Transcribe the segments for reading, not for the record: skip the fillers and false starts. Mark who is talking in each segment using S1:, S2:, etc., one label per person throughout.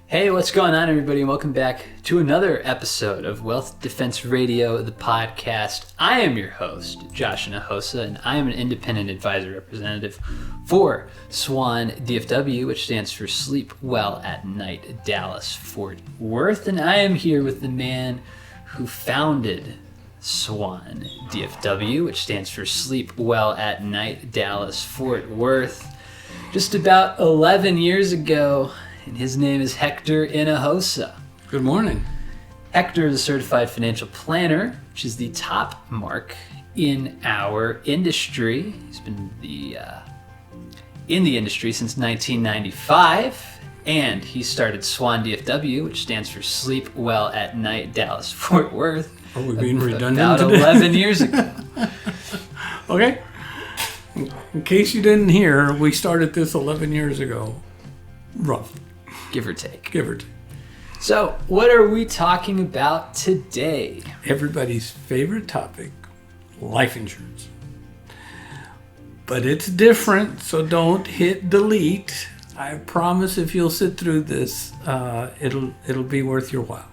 S1: Hey, what's going on, everybody? Welcome back to another episode of Wealth Defense Radio, the podcast. I am your host, Josh Nahosa, and I am an independent advisor representative for SWAN DFW, which stands for Sleep Well at Night Dallas Fort Worth. And I am here with the man who founded SWAN DFW, which stands for Sleep Well at Night Dallas Fort Worth, just about 11 years ago. And his name is Hector and Josh.
S2: Good morning.
S1: Hector is a certified financial planner, which is the top mark in our industry. He's been in the industry since 1995, and he started SWAN DFW, which stands for Sleep Well at Night Dallas Fort Worth.
S2: Are we being redundant
S1: about
S2: today?
S1: 11 years ago.
S2: Okay. In case you didn't hear, we started this 11 years ago. Roughly.
S1: Give or take.
S2: Give or take.
S1: So, what are we talking about today?
S2: Everybody's favorite topic, life insurance. But it's different, so don't hit delete. I promise if you'll sit through this, it'll be worth your while.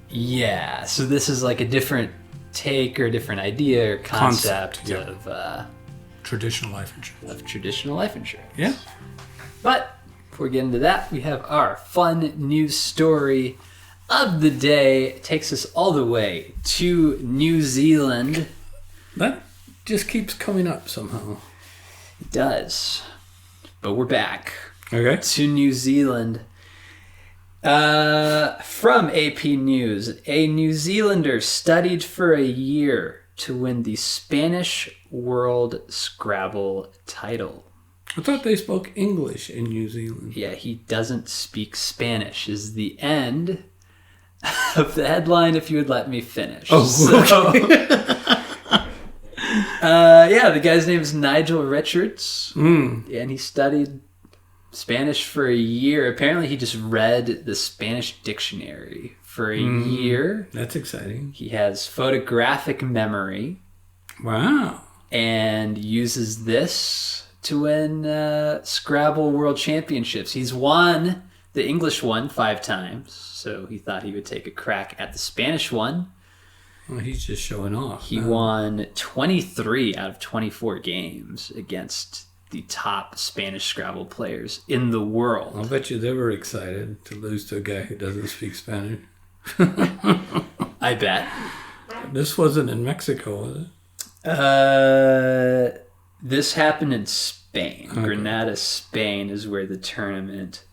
S1: Yeah, so this is like a different take or a different idea or concept
S2: yeah.
S1: of
S2: Traditional life insurance.
S1: traditional life insurance.
S2: Yeah.
S1: But before we get into that, we have our fun news story of the day. It takes us all the way to New Zealand.
S2: That just keeps coming up somehow.
S1: It does. But we're back
S2: Okay.
S1: to New Zealand. From AP News, a New Zealander studied for a year to win the Spanish World Scrabble title.
S2: I thought they spoke English in New Zealand.
S1: Yeah, he doesn't speak Spanish is the end of the headline, if you would let me finish.
S2: Okay.
S1: Yeah, the guy's name is Nigel Richards, and he studied Spanish for a year. Apparently, he just read the Spanish dictionary for a year.
S2: That's exciting.
S1: He has photographic memory
S2: Wow.
S1: and uses this to win Scrabble World Championships. He's won the English one 5 times, so he thought he would take a crack at the Spanish one.
S2: Well, he's just showing off.
S1: He won 23 out of 24 games against the top Spanish Scrabble players in the world.
S2: I'll bet you they were excited to lose to a guy who doesn't speak Spanish.
S1: I bet.
S2: This wasn't in Mexico, was it?
S1: This happened in Spain.
S2: Okay.
S1: Granada, Spain is where the tournament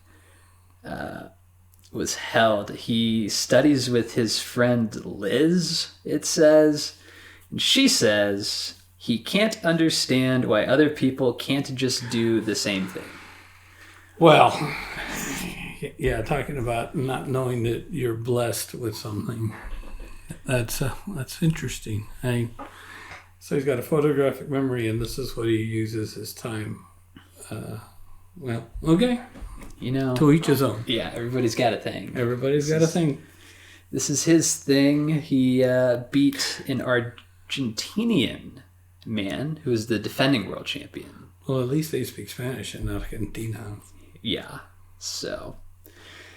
S1: was held. He studies with his friend Liz, it says. And she says he can't understand why other people can't just do the same thing.
S2: Well, yeah, talking about not knowing that you're blessed with something. That's interesting. So he's got a photographic memory, and this is what he uses his time. Well, okay.
S1: You know,
S2: To each his own.
S1: yeah, everybody's got a thing.
S2: Everybody's got a thing.
S1: This is his thing. He beat an Argentinian man who is the defending world champion.
S2: Well, at least they speak Spanish in Argentina.
S1: Yeah, so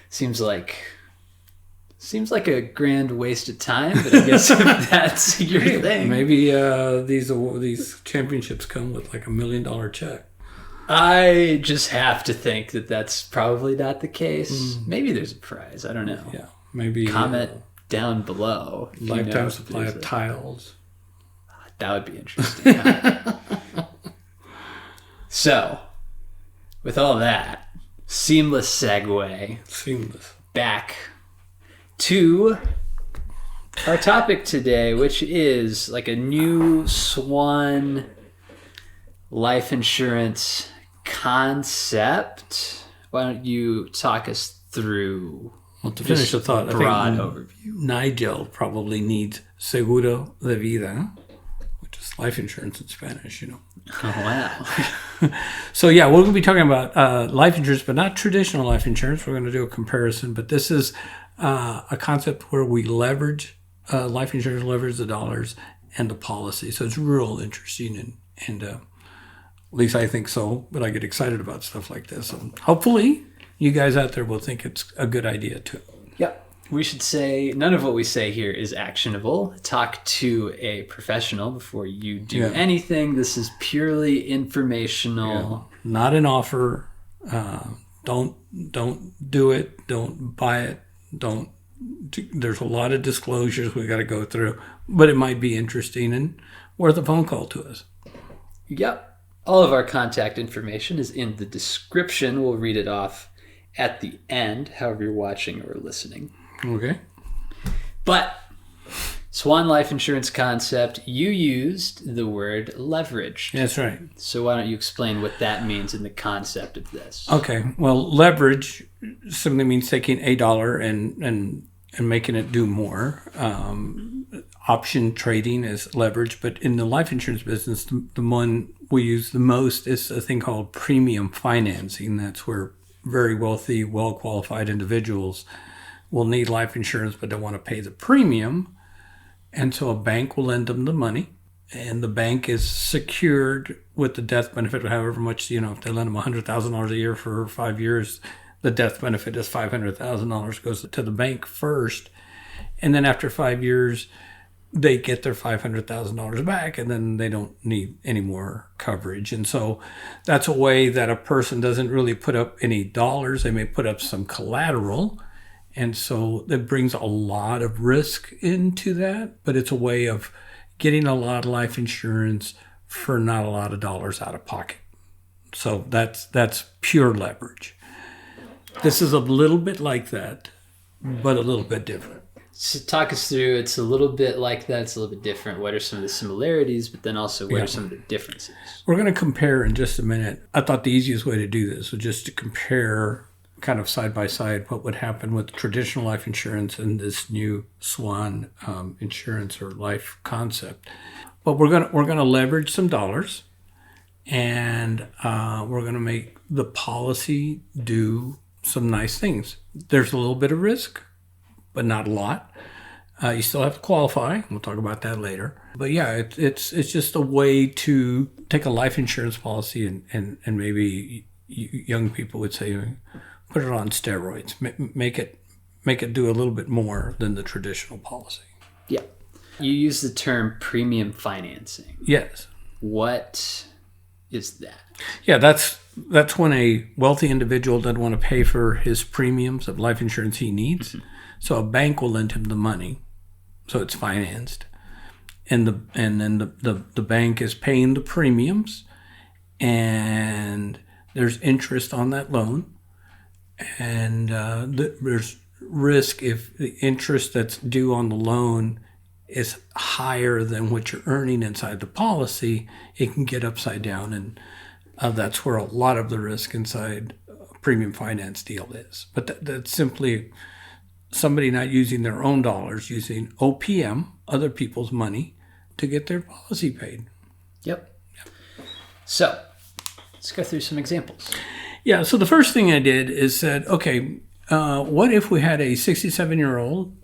S1: seems like a grand waste of time, but I guess if that's your thing.
S2: Maybe these championships come with like $1 million check.
S1: I just have to think that that's probably not the case. Maybe there's a prize. I don't know.
S2: Yeah, maybe
S1: Comment down below. if you know
S2: lifetime
S1: if
S2: supply
S1: there's
S2: of tiles.
S1: That would be interesting. So, with all that, seamless segue
S2: Seamless.
S1: back to our topic today, which is like a new SWAN life insurance concept. Why don't you talk us through
S2: Well, to finish the thought,
S1: broad
S2: I think
S1: overview?
S2: Nigel probably needs seguro de vida, which is life insurance in Spanish, you know.
S1: Oh, wow.
S2: So yeah, we're going to be talking about life insurance, but not traditional life insurance. We're going to do a comparison, but this is a concept where we leverage life insurance, leverage the dollars and the policy. So it's real interesting, and at least I think so. But I get excited about stuff like this. So hopefully, you guys out there will think it's a good idea too.
S1: Yep. We should say none of what we say here is actionable. Talk to a professional before you do anything. This is purely informational.
S2: Yeah. Not an offer. Don't do it. Don't buy it. There's a lot of disclosures we got to go through, but it might be interesting and worth a phone call to us.
S1: Yep. All of our contact information is in the description. We'll read it off at the end, however you're watching or listening.
S2: Okay.
S1: But Swan Life Insurance concept, you used the word leverage.
S2: That's right.
S1: So why don't you explain what that means in the concept of this?
S2: Okay. Well, leverage simply means taking $1 and making it do more. Option trading is leverage, but in the life insurance business, the one we use the most is a thing called premium financing. That's where very wealthy, well-qualified individuals will need life insurance, but don't want to pay the premium. And so a bank will lend them the money, and the bank is secured with the death benefit, however much, if they lend them $100,000 a year for 5 years, the death benefit is $500,000 goes to the bank first. And then after 5 years, they get their $500,000 back, and then they don't need any more coverage. And so that's a way that a person doesn't really put up any dollars. They may put up some collateral. And so that brings a lot of risk into that, but it's a way of getting a lot of life insurance for not a lot of dollars out of pocket. So that's pure leverage. This is a little bit like that, but a little bit different.
S1: So talk us through, it's a little bit like that, it's a little bit different. What are some of the similarities, but then also what are some of the differences?
S2: We're going to compare in just a minute. I thought the easiest way to do this was just to compare kind of side by side what would happen with traditional life insurance and this new Swan insurance or life concept. But we're gonna leverage some dollars, and we're gonna make the policy do some nice things. There's a little bit of risk, but not a lot. You still have to qualify. We'll talk about that later. But yeah, it's just a way to take a life insurance policy and maybe young people would say, put it on steroids, make it do a little bit more than the traditional policy.
S1: Yeah. You use the term premium financing.
S2: Yes.
S1: What is that?
S2: Yeah, that's when a wealthy individual doesn't want to pay for his premiums of life insurance he needs. Mm-hmm. So a bank will lend him the money, so it's financed, and then the bank is paying the premiums, and there's interest on that loan. And there's risk if the interest that's due on the loan is higher than what you're earning inside the policy, it can get upside down. And that's where a lot of the risk inside a premium finance deal is. But that's simply somebody not using their own dollars, using OPM, other people's money, to get their policy paid.
S1: Yep. So let's go through some examples.
S2: Yeah, so the first thing I did is said, okay, what if we had a 67-year-old,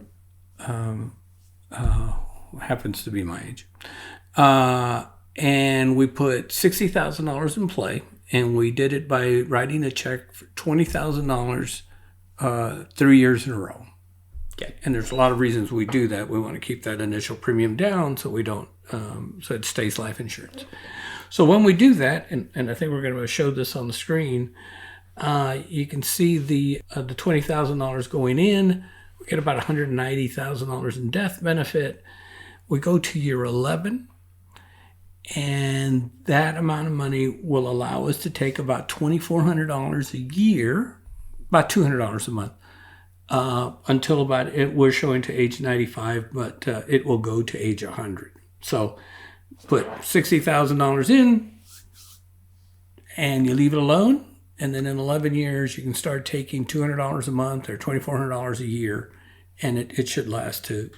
S2: happens to be my age, and we put $60,000 in play, and we did it by writing a check for $20,000 3 years in a row. Okay. And there's a lot of reasons we do that. We want to keep that initial premium down so we don't, so it stays life insurance. So when we do that, and I think we're going to show this on the screen, you can see the $20,000 going in. We get about $190,000 in death benefit. We go to year 11, and that amount of money will allow us to take about $2,400 a year, about $200 a month, until we're showing to age 95, but it will go to age 100. So put $60,000 in, and you leave it alone, and then in 11 years you can start taking $200 a month or $2,400 a year, and it should last to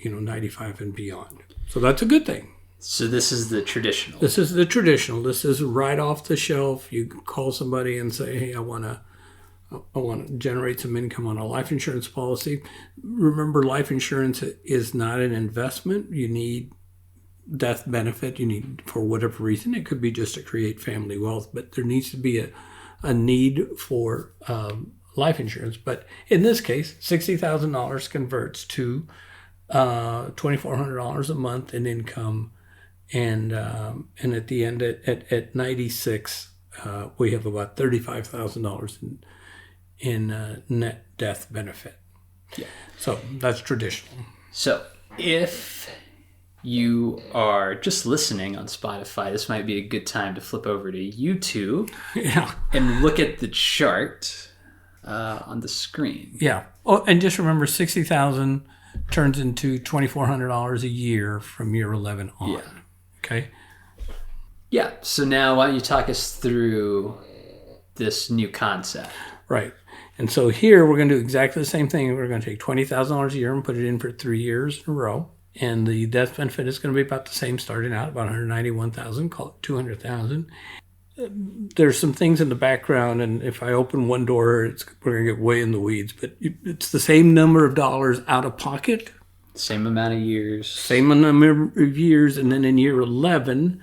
S2: 95 and beyond. So that's a good thing.
S1: So this is the traditional.
S2: This is the traditional. This is right off the shelf. You call somebody and say, hey, I want to generate some income on a life insurance policy. Remember, life insurance is not an investment. You need death benefit. You need, for whatever reason, it could be just to create family wealth, but there needs to be a need for life insurance. But in this case, $60,000 converts to $2,400 a month in income, and at the end at 96, we have about $35,000 in net death benefit.
S1: Yeah.
S2: So that's traditional.
S1: So if you are just listening on Spotify, this might be a good time to flip over to YouTube and look at the chart on the screen.
S2: Yeah. Oh, and just remember, 60,000 turns into $2,400 a year from year 11 on.
S1: Yeah.
S2: Okay.
S1: Yeah. So now why don't you talk us through this new concept?
S2: Right. And so here we're going to do exactly the same thing. We're going to take $20,000 a year and put it in for 3 years in a row. And the death benefit is going to be about the same starting out, about $191,000, call it $200,000. There's some things in the background, and if I open one door, we're going to get way in the weeds, but it's the same number of dollars out of pocket.
S1: Same amount of years.
S2: Same number of years, and then in year 11,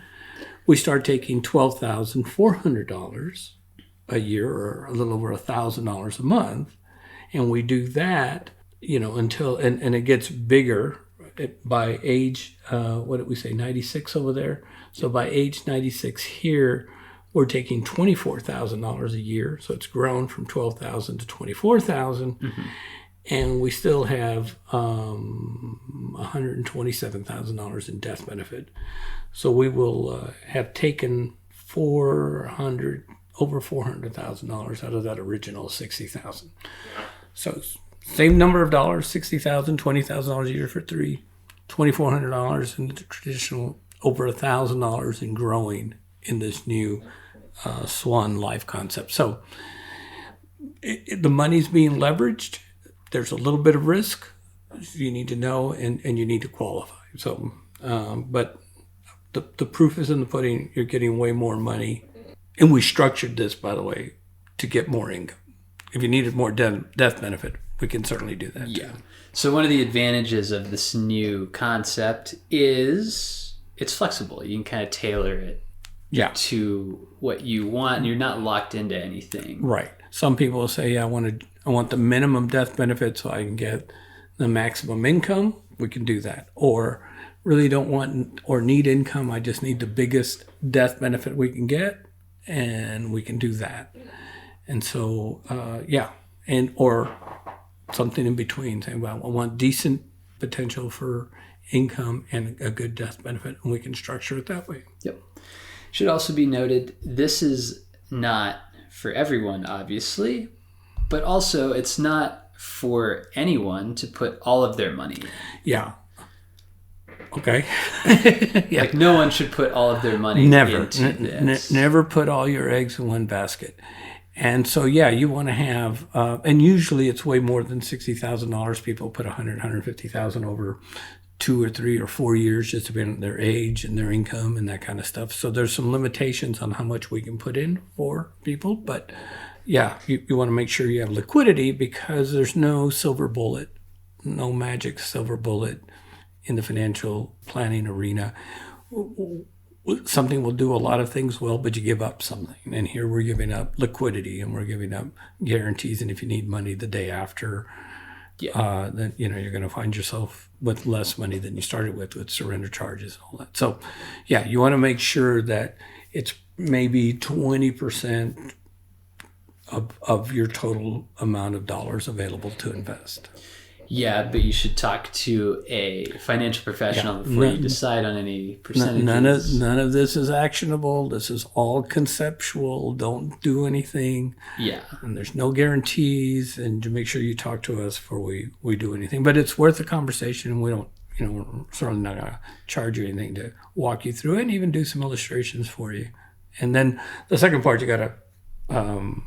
S2: we start taking $12,400 a year, or a little over $1,000 a month, and we do that, until, and it gets bigger by age, what did we say, 96 over there? So by age 96 here, we're taking $24,000 a year. So it's grown from $12,000 to $24,000. Mm-hmm. And we still have $127,000 in death benefit. So we will have taken over $400,000 out of that original $60,000. So same number of dollars, $60,000, $20,000 a year for 3, $2,400 in the traditional, over $1,000 in growing in this new Swan Life concept. So the money's being leveraged. There's a little bit of risk. You need to know, and you need to qualify. So, but the proof is in the pudding. You're getting way more money. And we structured this, by the way, to get more income. If you needed more death benefit, we can certainly do that.
S1: Yeah. Too. So one of the advantages of this new concept is it's flexible. You can kind of tailor it to what you want, and you're not locked into anything.
S2: Right. Some people will say, I want the minimum death benefit so I can get the maximum income. We can do that. Or really don't want or need income. I just need the biggest death benefit we can get, and we can do that. And so, or something in between, saying, well, I want decent potential for income and a good death benefit, and we can structure it that way.
S1: Yep. Should also be noted, this is not for everyone, obviously, but also it's not for anyone to put all of their money in.
S2: Yeah. Okay.
S1: Yeah. Like no one should put all of their money into this.
S2: Never put all your eggs in one basket. And so, you want to have, and usually it's way more than $60,000. People put $150,000 over 2 or 3 or 4 years, just depending on their age and their income and that kind of stuff. So there's some limitations on how much we can put in for people. But you want to make sure you have liquidity, because there's no silver bullet, no magic silver bullet in the financial planning arena. Something will do a lot of things well, but you give up something. And here we're giving up liquidity, and we're giving up guarantees. And if you need money the day after, then you're going to find yourself with less money than you started with surrender charges and all that. So, you want to make sure that it's maybe 20% of your total amount of dollars available to invest.
S1: Yeah, but you should talk to a financial professional before you decide on any percentages.
S2: None of this is actionable. This is all conceptual. Don't do anything.
S1: Yeah.
S2: And there's no guarantees. And to make sure you talk to us before we do anything. But it's worth a conversation. We don't, we're certainly not going to charge you anything to walk you through it, and even do some illustrations for you. And then the second part you got to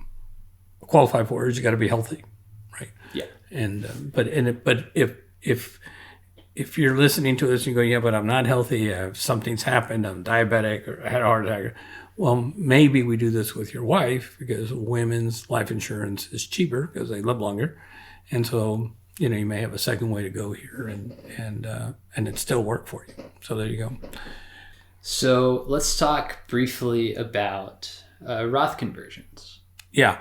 S2: qualify for is you got to be healthy, right?
S1: Yeah.
S2: And but if you're listening to this and you go, but I'm not healthy, something's happened, I'm diabetic, or I had a heart attack, well, maybe we do this with your wife, because women's life insurance is cheaper because they live longer, and so you may have a second way to go here, and it still work for you. So there you go.
S1: So let's talk briefly about Roth conversions.
S2: Yeah.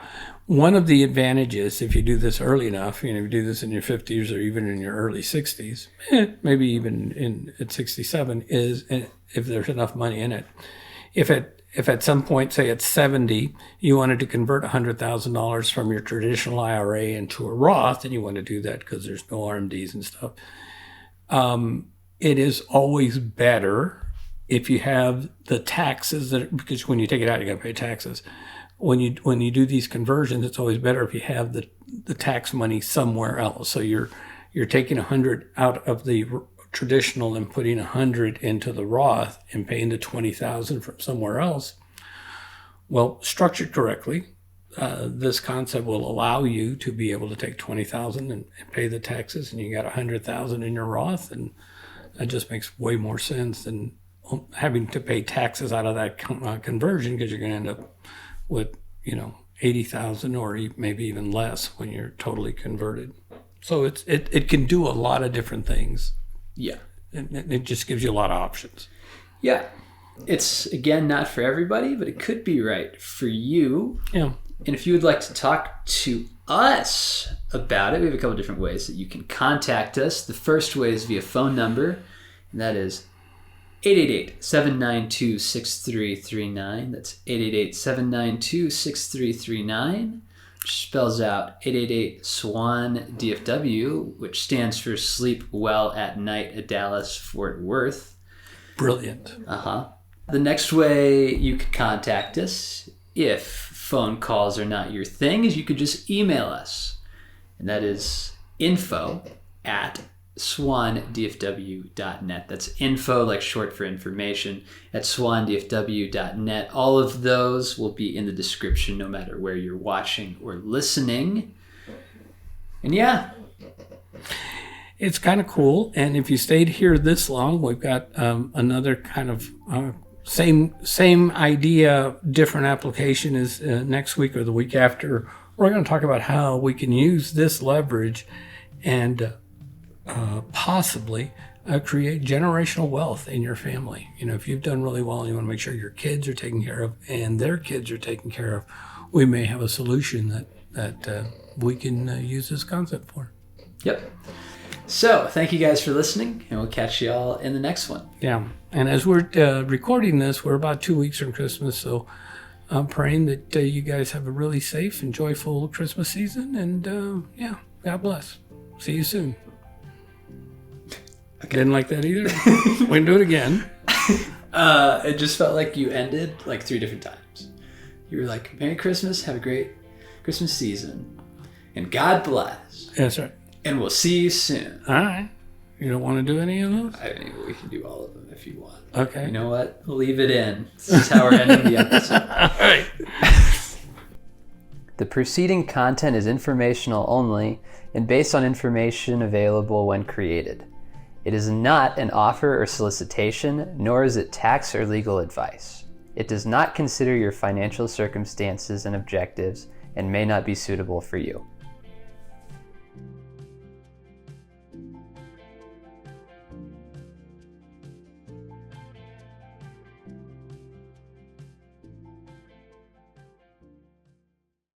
S2: One of the advantages, if you do this early enough, if you do this in your 50s or even in your early 60s, maybe even at 67, is if there's enough money in it. If at some point, say at 70, you wanted to convert $100,000 from your traditional IRA into a Roth, and you want to do that because there's no RMDs and stuff, it is always better if you have the taxes because when you take it out, you got to pay taxes. When you do these conversions, it's always better if you have the tax money somewhere else. So you're taking 100 out of the traditional and putting 100 into the Roth and paying the 20,000 from somewhere else. Well, structured correctly, this concept will allow you to be able to take 20,000 and pay the taxes, and you got 100,000 in your Roth, and that just makes way more sense than having to pay taxes out of that conversion, because you're going to end up with 80,000 or maybe even less when you're totally converted. So it can do a lot of different things.
S1: Yeah.
S2: It just gives you a lot of options.
S1: Yeah. It's, again, not for everybody, but it could be right for you.
S2: Yeah.
S1: And if you would like to talk to us about it, we have a couple different ways that you can contact us. The first way is via phone number, and that is 888-792-6339. That's 888-792-6339, which spells out 888-SWAN-DFW, which stands for Sleep Well at Night at Dallas Fort Worth.
S2: Brilliant.
S1: The next way you could contact us, if phone calls are not your thing, is you could just email us. And that is info@swandfw.net. That's info, like short for information, at swandfw.net. All of those will be in the description no matter where you're watching or listening. And yeah.
S2: It's kind of cool. And if you stayed here this long, we've got another kind of same idea, different application is next week or the week after. We're going to talk about how we can use this leverage and possibly create generational wealth in your family. If you've done really well and you want to make sure your kids are taken care of and their kids are taken care of, we may have a solution that we can use this concept for.
S1: Yep. So thank you guys for listening, and we'll catch you all in the next one.
S2: Yeah. And as we're recording this, we're about 2 weeks from Christmas, so I'm praying that you guys have a really safe and joyful Christmas season, and God bless. See you soon. Okay. Didn't like that either. We can do it again.
S1: It just felt like you ended like 3 different times. You were like, Merry Christmas, have a great Christmas season, and God bless.
S2: That's right.
S1: And we'll see you soon.
S2: All right. You don't want to do any of those?
S1: I mean, we can do all of them if you want.
S2: Okay.
S1: You know what? We'll leave it in. This is how we're ending the episode.
S2: All right.
S1: The preceding content is informational only and based on information available when created. It is not an offer or solicitation, nor is it tax or legal advice. It does not consider your financial circumstances and objectives and may not be suitable for you.